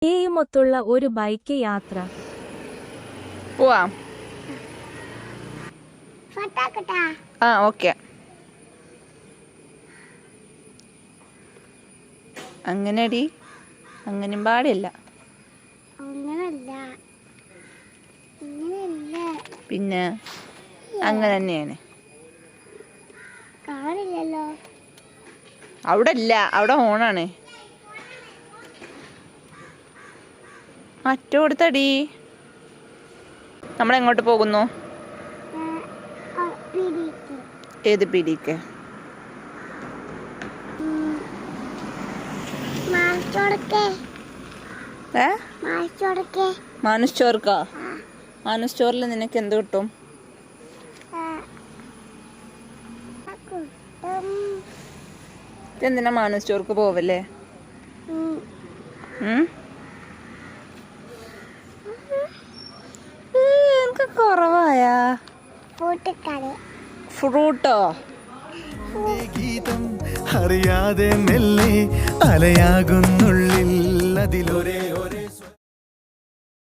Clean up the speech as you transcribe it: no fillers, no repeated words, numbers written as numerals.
യുമൊത്തുള്ള ഒരു ബൈക്ക് യാത്ര. പോവാം. ആ ഓക്കെ. അങ്ങനെടി, അങ്ങനെയും പാടില്ല. പിന്നെ അങ്ങനെ തന്നെയാണ്. അവിടെ ഇല്ല, അവിടെ ഹോണാണ്. മറ്റോടുത്തടി. നമ്മളെങ്ങോട്ട് പോകുന്നു? ഏത് പിടിക്ക്? മാനുസ് സ്റ്റോർക്കാ? മാനുസ് സ്റ്റോറിൽ നിനക്ക് എന്ത് കിട്ടും? എന്തിനാ മാനുസ് സ്റ്റോർക്ക് പോവല്ലേ? എനിക്ക് കുറവായാ ഫ്രൂട്ടോ? ഗീതം അറിയാതെ മെല്ലെ അലയാകുന്നുള്ളിൽ അതിലൊരേ